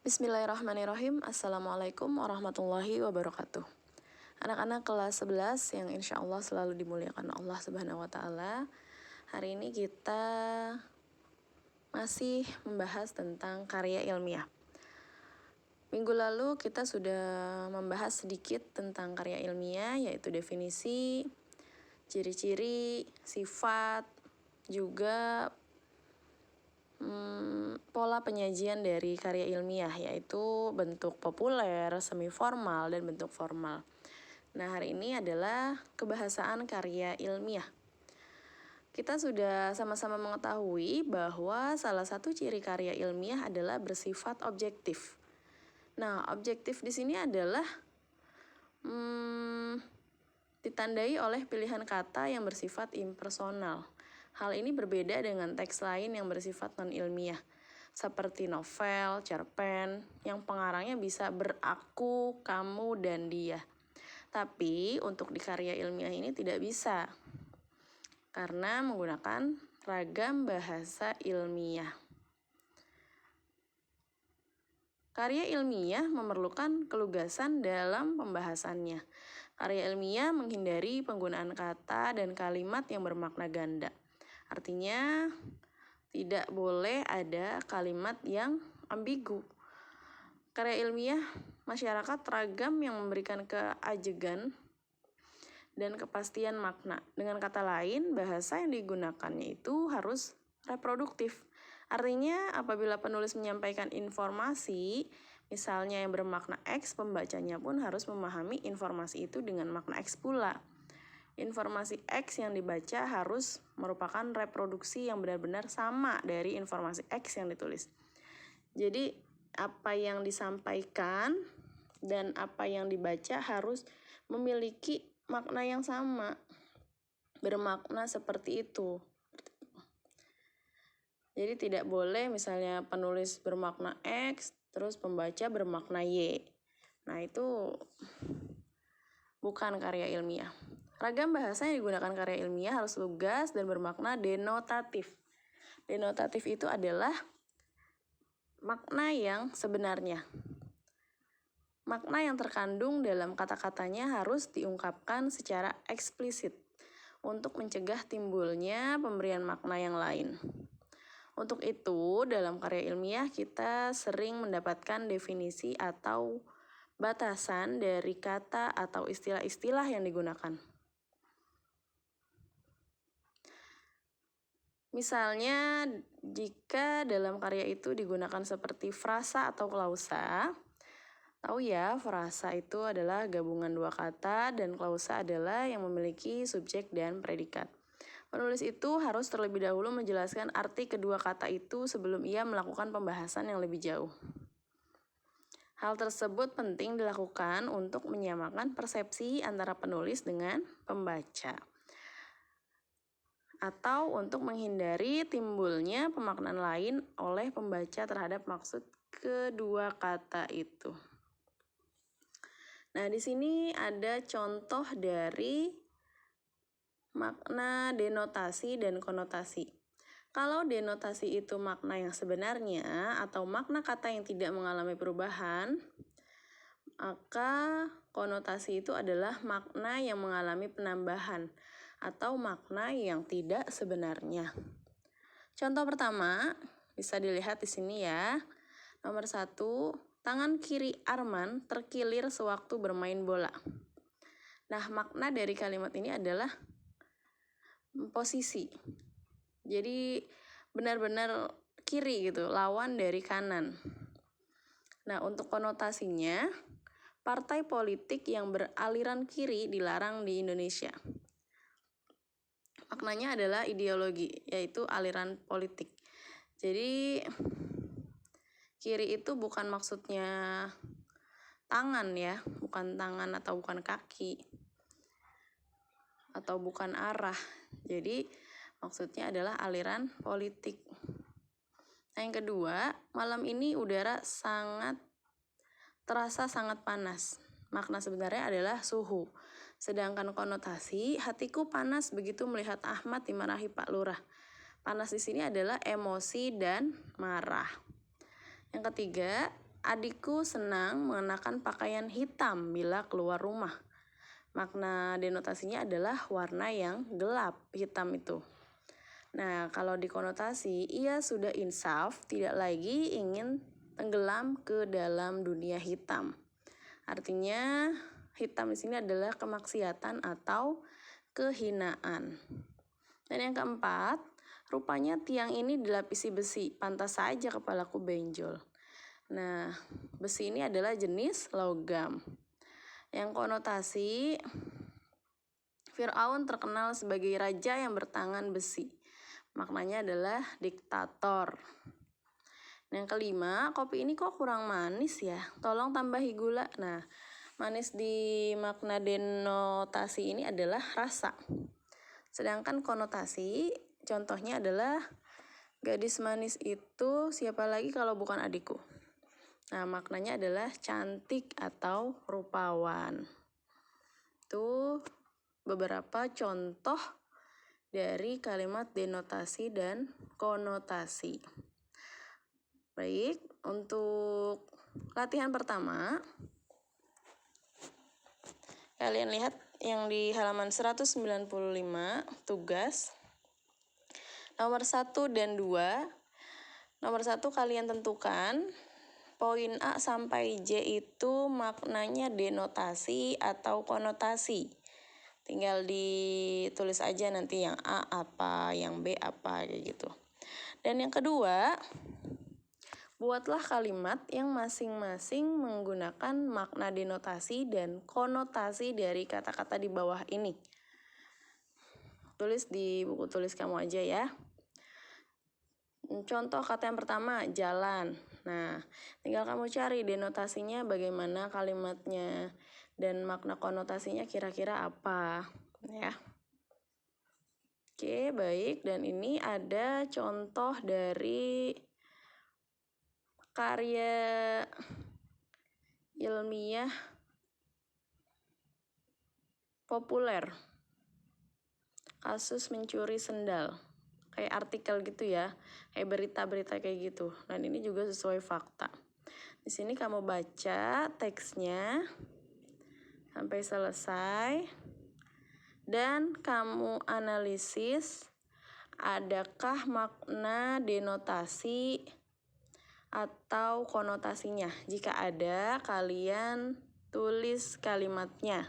Bismillahirrahmanirrahim. Assalamualaikum warahmatullahi wabarakatuh. Anak-anak kelas 11 yang insya Allah selalu dimuliakan Allah Subhanahu wa Ta'ala. Hari ini kita masih membahas tentang karya ilmiah. Minggu lalu kita sudah membahas sedikit tentang karya ilmiah, yaitu definisi, ciri-ciri, sifat, juga pola penyajian dari karya ilmiah, yaitu bentuk populer, semi formal, dan bentuk formal. Nah, hari ini adalah kebahasaan karya ilmiah. Kita sudah sama-sama mengetahui bahwa salah satu ciri karya ilmiah adalah bersifat objektif. Nah, objektif di sini adalah ditandai oleh pilihan kata yang bersifat impersonal. Hal ini berbeda dengan teks lain yang bersifat non-ilmiah, seperti novel, cerpen, yang pengarangnya bisa beraku, kamu, dan dia. Tapi untuk di karya ilmiah ini tidak bisa, karena menggunakan ragam bahasa ilmiah. Karya ilmiah memerlukan kelugasan dalam pembahasannya. Karya ilmiah menghindari penggunaan kata dan kalimat yang bermakna ganda. Artinya, tidak boleh ada kalimat yang ambigu. Karya ilmiah masyarakat ragam yang memberikan keajegan dan kepastian makna. Dengan kata lain, bahasa yang digunakannya itu harus reproduktif. Artinya, apabila penulis menyampaikan informasi, misalnya yang bermakna X, pembacanya pun harus memahami informasi itu dengan makna X pula. Informasi X yang dibaca harus merupakan reproduksi yang benar-benar sama dari informasi X yang ditulis. Jadi, apa yang disampaikan dan apa yang dibaca harus memiliki makna yang sama, bermakna seperti itu. Jadi tidak boleh misalnya penulis bermakna X, terus pembaca bermakna Y. Nah, itu bukan karya ilmiah. Ragam bahasa yang digunakan karya ilmiah harus lugas dan bermakna denotatif. Denotatif itu adalah makna yang sebenarnya. Makna yang terkandung dalam kata-katanya harus diungkapkan secara eksplisit untuk mencegah timbulnya pemberian makna yang lain. Untuk itu, dalam karya ilmiah kita sering mendapatkan definisi atau batasan dari kata atau istilah-istilah yang digunakan. Misalnya, jika dalam karya itu digunakan seperti frasa atau klausa, tahu ya, frasa itu adalah gabungan dua kata dan klausa adalah yang memiliki subjek dan predikat. Penulis itu harus terlebih dahulu menjelaskan arti kedua kata itu sebelum ia melakukan pembahasan yang lebih jauh. Hal tersebut penting dilakukan untuk menyamakan persepsi antara penulis dengan pembaca, atau untuk menghindari timbulnya pemaknaan lain oleh pembaca terhadap maksud kedua kata itu. Nah, di sini ada contoh dari makna denotasi dan konotasi. Kalau denotasi itu makna yang sebenarnya atau makna kata yang tidak mengalami perubahan, maka konotasi itu adalah makna yang mengalami penambahan atau makna yang tidak sebenarnya. Contoh pertama bisa dilihat di sini ya. Nomor 1, tangan kiri Arman terkilir sewaktu bermain bola. Nah, makna dari kalimat ini adalah posisi. Jadi benar-benar kiri gitu, lawan dari kanan. Nah, untuk konotasinya, partai politik yang beraliran kiri dilarang di Indonesia. Maknanya adalah ideologi, yaitu aliran politik. Jadi kiri itu bukan maksudnya tangan ya, bukan tangan atau bukan kaki atau bukan arah. Jadi maksudnya adalah aliran politik. Nah, yang kedua, malam ini udara terasa sangat panas. Makna sebenarnya adalah suhu. Sedangkan konotasi, hatiku panas begitu melihat Ahmad dimarahi Pak Lurah. Panas di sini adalah emosi dan marah. Yang ketiga, Adikku senang mengenakan pakaian hitam bila keluar rumah. Makna denotasinya adalah warna yang gelap, hitam itu. Nah, kalau dikonotasi, ia sudah insaf, tidak lagi ingin tenggelam ke dalam dunia hitam. Artinya, hitam di sini adalah kemaksiatan atau kehinaan. Dan yang keempat, rupanya tiang ini dilapisi besi, pantas saja kepalaku benjol. Nah, besi ini adalah jenis logam. Yang konotasi, Fir'aun terkenal sebagai raja yang bertangan besi. Maknanya adalah diktator. Yang kelima, kopi ini kok kurang manis ya? Tolong tambahi gula. Nah, manis di makna denotasi ini adalah rasa. Sedangkan konotasi, contohnya adalah gadis manis itu siapa lagi kalau bukan adikku. Nah, maknanya adalah cantik atau rupawan. Itu beberapa contoh dari kalimat denotasi dan konotasi. Baik, untuk latihan pertama, kalian lihat yang di halaman 195, tugas. Nomor 1 dan 2. Nomor 1 kalian tentukan poin A sampai J itu maknanya denotasi atau konotasi. Tinggal ditulis aja nanti yang A apa, yang B apa, kayak gitu. Dan yang kedua, buatlah kalimat yang masing-masing menggunakan makna denotasi dan konotasi dari kata-kata di bawah ini. Tulis di buku tulis kamu aja ya. Contoh kata yang pertama, jalan. Nah, tinggal kamu cari denotasinya bagaimana kalimatnya dan makna konotasinya kira-kira apa, ya. Oke, baik. Dan ini ada contoh dari karya ilmiah populer. Kasus mencuri sendal. Kayak artikel gitu ya, kayak berita-berita kayak gitu. Dan ini juga sesuai fakta. Di sini kamu baca teksnya sampai selesai dan kamu analisis adakah makna denotasi atau konotasinya. Jika ada, kalian tulis kalimatnya.